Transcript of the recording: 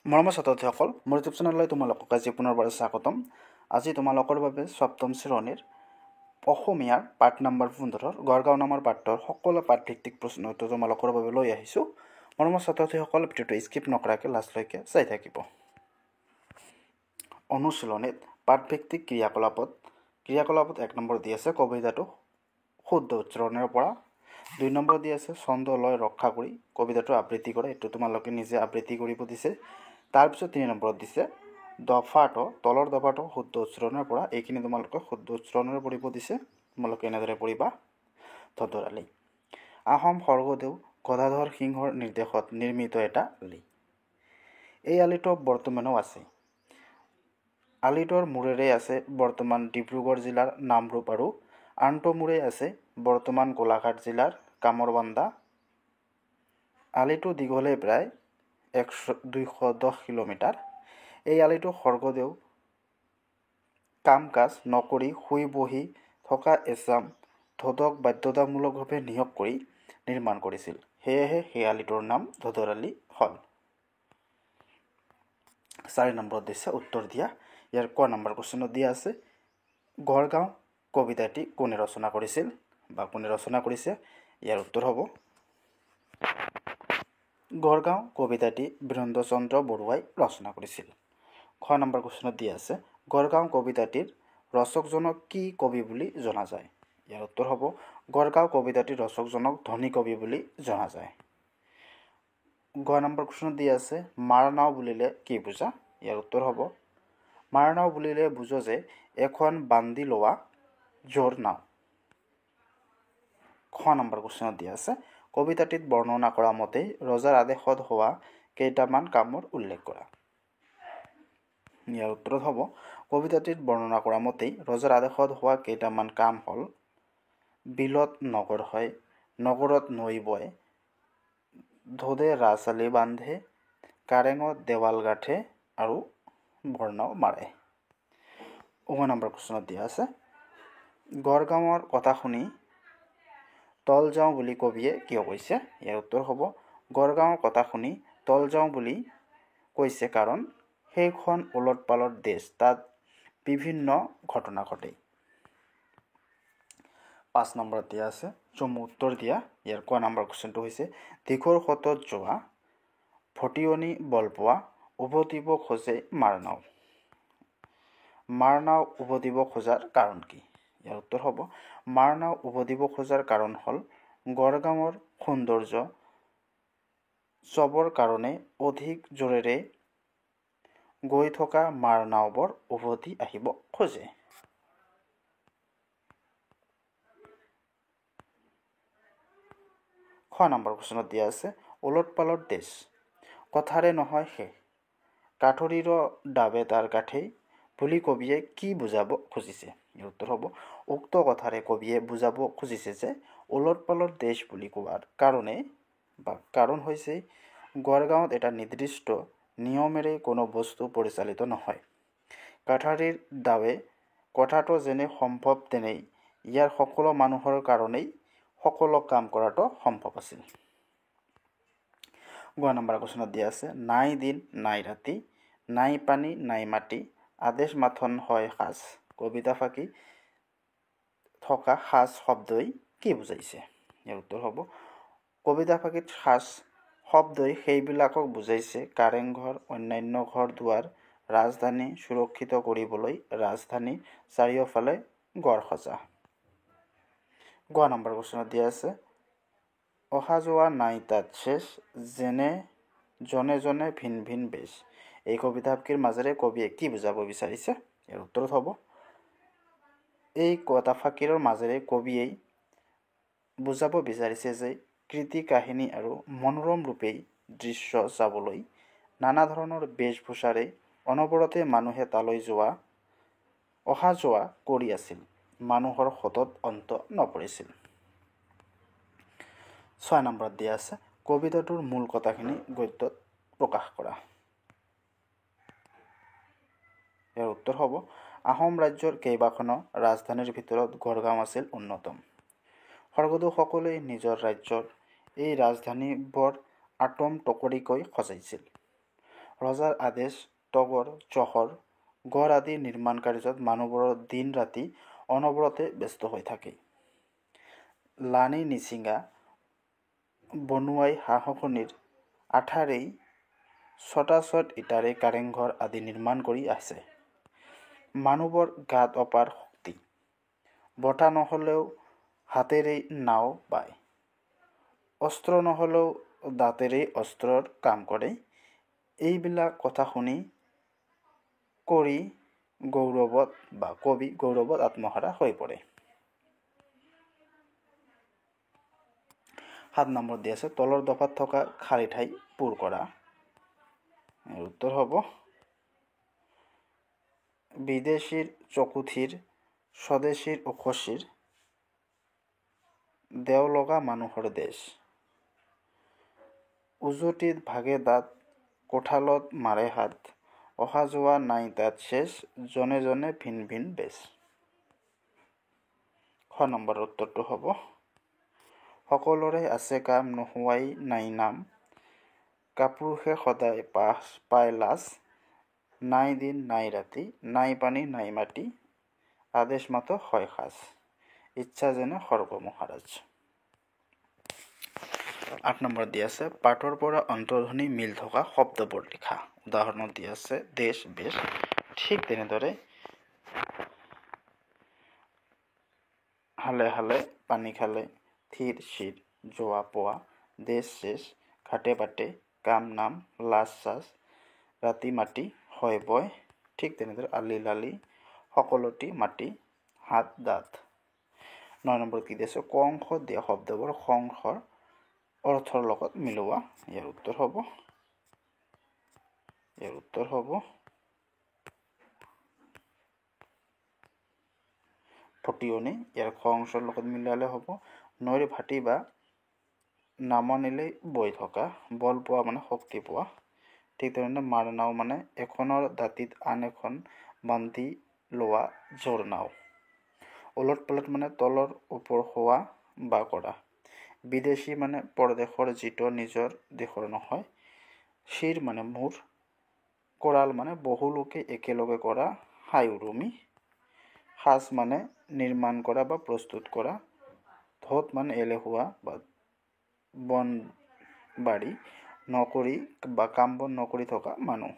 মৰমৰ ছাত্ৰ-ছাত্ৰীসকল, মোৰ ইউটিউব চেনেললৈ তোমালোকক আজি পুনৰবাৰ স্বাগতম। আজি তোমালোকৰ বাবে সপ্তম শ্ৰেণীৰ অসমীয়াৰ পাঠ নম্বৰ 15 গড়গাঁও নামৰ পাঠৰ সকলো পাঠভিত্তিক প্ৰশ্ন উত্তৰ তোমালোকৰ বাবে লৈ আহিছোঁ। মৰমৰ ছাত্ৰ-ছাত্ৰীসকল, ভিডিঅ'টো স্কিপ নকৰাকৈ লাষ্টলৈকে চাই থাকিব। অনুশীলনীত পাঠভিত্তিক ক্ৰিয়াকলাপত 1 নম্বৰ দি আছে কবিতাটো শুদ্ধ উচ্চাৰণৰ পৰা। 2 নম্বৰ দি আছে ছন্দ লয় ৰক্ষা কৰি কবিতাটো আবৃত্তি কৰে। এইটো তোমালোকে নিজে আবৃত্তি কৰিব দিছে। তাৰপিছত 3 নম্বৰত দিছে তলৰ দফাটো শুদ্ধ উচ্চাৰণৰ পৰা। এইখিনি তোমালোকে শুদ্ধ উচ্চাৰণেৰে পঢ়িব দিছে। তোমালোকে এনেদৰে পঢ়িবা। ধদৰালি। আহোম স্বৰ্গদেউ গদাধৰ সিংহৰ নিৰ্দেশত নিৰ্মিত এটা আলি। এই আলিটো বৰ্তমানো আছে। আলিটোৰ মূৰেৰে আছে বৰ্তমান ডিব্ৰুগড় জিলাৰ নামৰূপ আৰু আনটো মূৰে আছে বৰ্তমান গোলাঘাট জিলাৰ কামৰবান্ধা। আলিটো দীঘলে প্ৰায় 210 কিলোমিটাৰ। এই আলিটো স্বৰ্গদেউ কাম কাজ নকৰি শুই বহি থকা এচাম ধোদক বাধ্যতামূলকভাৱে নিয়োগ কৰি নিৰ্মাণ কৰিছিল। সেয়েহে সেই আলিটোৰ নাম ধদৰালি হ'ল। 4 নম্বৰত দিছে উত্তৰ দিয়া। ইয়াৰ ক নম্বৰ কুৱেশ্যনত দিয়া আছে গড়গাঁও কবিতাটি কোনে ৰচনা কৰিছিল বা কোনে ৰচনা কৰিছে। ইয়াৰ উত্তৰ হ'ব গড়গাঁও কবিতাটি বীৰেন্দ্ৰচন্দ্ৰ বৰুৱাই ৰচনা কৰিছিল। খ নম্বৰ কুৱেশ্যনত দিয়া আছে গড়গাঁও কবিতাটিৰ ৰচকজনক কি কবি বুলি জনা যায়। ইয়াৰ উত্তৰ হ'ব গড়গাঁও কবিতাটিৰ ৰচকজনক ধনী কবি বুলি জনা যায়। গ নম্বৰ কুৱেশ্যনত দিয়া আছে মাৰনাও বুলিলে কি বুজা। ইয়াৰ উত্তৰ হ'ব মাৰনাও বুলিলে বুজো যে এখন বান্ধি লোৱা জোৰ নাও। খ নম্বৰ কুৱেশ্যনত দিয়া আছে কবিতাটিত বৰ্ণনা কৰা মতে ৰজাৰ আদেশত হোৱা কেইটামান কামৰ উল্লেখ কৰা। ইয়াৰ উত্তৰত হ'ব কবিতাটিত বৰ্ণনা কৰা মতেই ৰজাৰ আদেশত হোৱা কেইটামান কাম হ'ল বিলত নগৰ হয়, নগৰত নৈ বয়, ধোদে ৰাজআলি বান্ধে, কাৰেঙত দেৱাল গাঠে আৰু বৰ্ণাও মাৰে। 9 নম্বৰ কুৱেশ্যনত দিয়া আছে গড়গাঁৱৰ কথা শুনি তল যাওঁ বুলি কবিয়ে কিয় কৈছে। ইয়াৰ উত্তৰ হ'ব গড়গাঁৱৰ কথা শুনি তল যাওঁ বুলি কৈছে কাৰণ সেইখন ওলট পালট দেশ, তাত বিভিন্ন ঘটনা ঘটে। 5 নম্বৰত দিয়া আছে চমু উত্তৰ দিয়া। ইয়াৰ ক নম্বৰ কুৱেশ্যনটো হৈছে দিঘৰ সোঁতত যোৱা ভটিয়নি বল পোৱা উভতিব খোজে মাৰনাও। মাৰনাও উভতিব খোজাৰ কাৰণ কি। ইয়াৰ উত্তৰ হ'ব মাৰনাও উভতিব খোজাৰ কাৰণ হ'ল গড়গাঁৱৰ সৌন্দৰ্য চবৰ কাৰণে অধিক জোৰেৰে গৈ থকা মাৰনাওবোৰ উভতি আহিব খোজে। খ নম্বৰ কুৱেশ্যনত দিয়া আছে ওলট পালট দেশ কথাৰে নহয় শেষ, কাঠৰিৰো ডাবে তাৰ কাঠেই বুলি কবিয়ে কি বুজাব খুজিছে। ইয়াৰ উত্তৰ হ'ব উক্ত কথাৰে কবিয়ে বুজাব খুজিছে যে ওলট পালট দেশ বুলি কোৱাৰ কাৰণ হৈছে গড়গাঁৱত এটা নিৰ্দিষ্ট নিয়মেৰে কোনো বস্তু পৰিচালিত নহয়। কাঠাৰীৰ দাৱে কথাটো যেনে সম্ভৱ তেনেই ইয়াৰ সকলো মানুহৰ কাৰণেই সকলো কাম কৰাটো সম্ভৱ আছিল। গ নম্বৰ কুৱেশ্যনত দিয়া আছে নাই দিন নাই ৰাতি, নাই পানী নাই মাটি, আদেশ মাথোন হয় সাজ। কবিতা ফাঁকি থকা সাজ শব্দই কি বুজাইছে। ইয়াৰ উত্তৰ হ'ব কবিতা ফাঁকিত সাজ শব্দই সেইবিলাকক বুজাইছে কাৰেংঘৰ, অন্যান্য ঘৰ দুৱাৰ, ৰাজধানী সুৰক্ষিত কৰিবলৈ ৰাজধানীৰ চাৰিওফালে গড় সজা। গ নম্বৰ কুৱেশ্যনত দিয়া আছে অহা যোৱা নাই তাত শেষ, জনে জনে ভিন ভিন বেশ। এই কবিতা ফাঁকিৰ মাজেৰে কবিয়ে কি বুজাব বিচাৰিছে। ইয়াৰ উত্তৰত হ'ব এই কবিতা ফাঁকিৰ মাজেৰে কবিয়ে বুজাব বিচাৰিছে যে কৃতি কাহিনী আৰু মনোৰম ৰূপেই দৃশ্য চাবলৈ নানা ধৰণৰ বেশভূষাৰে অনবৰতে মানুহে তালৈ অহা যোৱা কৰি আছিল। মানুহৰ সোঁতত অন্ত নপৰিছিল। 6 নম্বৰত দিয়া আছে কবিতাটোৰ মূল কথাখিনি গদ্যত প্ৰকাশ কৰা। ইয়াৰ উত্তৰ হ'ব আহোম ৰাজ্যৰ কেইবাখনো ৰাজধানীৰ ভিতৰত গড়গাঁও আছিল অন্যতম। স্বৰ্গদেউসকলে নিজৰ ৰাজ্যৰ এই ৰাজধানীবোৰ আটোম টকৰিকৈ সজাইছিল। ৰজাৰ আদেশ, তগৰ, চহৰ, গড় আদি নিৰ্মাণ কাৰ্যত মানুহবোৰৰ দিন ৰাতি অনবৰতে ব্যস্ত হৈ থাকে। লানি নিচিঙা বনুৱাই হাঁহখনিৰ আঠাৰেই ছটাছত ইটাৰে কাৰেংঘৰ আদি নিৰ্মাণ কৰি আছে। মানুহবোৰ গাত অপাৰ শক্তি, বঁটা নহ'লেও হাতেৰেই নাও বায়, অস্ত্ৰ নহ'লেও দাঁতেৰেই অস্ত্ৰৰ কাম কৰে। এইবিলাক কথা শুনি কবি গৌৰৱত আত্মহাৰা হৈ পৰে। 7 নম্বৰ দি আছে তলৰ দফাত থকা খালী ঠাই পূৰ কৰা। উত্তৰ হ'ব বিদেশীৰ চকুথিৰ, স্বদেশীৰ উখচিৰ, দেও লগা মানুহৰ দেশ। উজুটিত ভাগে দাঁত, কোঠালত মাৰে হাত, অহা যোৱা নাই তাত শেষ, জনে জনে ভিন ভিন বেশ। 6 নম্বৰ উত্তৰটো হ'ব সকলোৰে আছে কাম, নোহোৱাই নাই নাম, কাপুৰুষে সদায় পায় লাজ, নাই দিন নাই ৰাতি, নাই পানী নাই মাটি, আদেশ মাথো হয় সাজ, ইচ্ছা যেনে সৰ্ব মহাৰাজ। 8 নম্বৰ দি আছে পাঠৰ পৰা অন্তৰ্ধ্বনি মিল থকা শব্দবোৰ লিখা। উদাহৰণত দি আছে দেশ বেশ। ঠিক তেনেদৰে হালে হালে পানী খালে, থিৰ চিৰ, যোৱা পোৱা, দেশ শেষ, ঘাটে বাটে, কাম নাম, লাজ চাজ, ৰাতি মাটি, হয় বয়। ঠিক তেনেদৰে আলি লালি, সকলোটি মাটি, হাত দাঁত। 9 নম্বৰ কি দিছে ক অংশত দিয়া শব্দবোৰ খ অংশৰ অৰ্থৰ লগত মিলোৱা। ইয়াৰ উত্তৰ হ'ব ফটিয়নি। ইয়াৰ খ অংশৰ লগত মিলালে হ'ব নৈৰ ভাটি বা নামনিলে বৈ থকা, বল পোৱা মানে শক্তি পোৱা। ঠিক তেনেদৰে মাৰ নাও মানে এখনৰ দাঁতিত আন এখন বান্ধি লোৱা জোৰ নাও। ওলট পালট মানে তলৰ ওপৰ হোৱা বা কৰা। বিদেশী মানে পৰদেশৰ যিটো নিজৰ দেশৰ নহয়। শিৰ মানে মূৰ। কৰাল মানে বহু লোকে একেলগে কৰা হাই উৰুমি। সাজ মানে নিৰ্মাণ কৰা বা প্ৰস্তুত কৰা। ধোত মানে এলেহুৱা বা বন বাৰী নকৰি বা কাম বন নকৰি থকা মানুহ।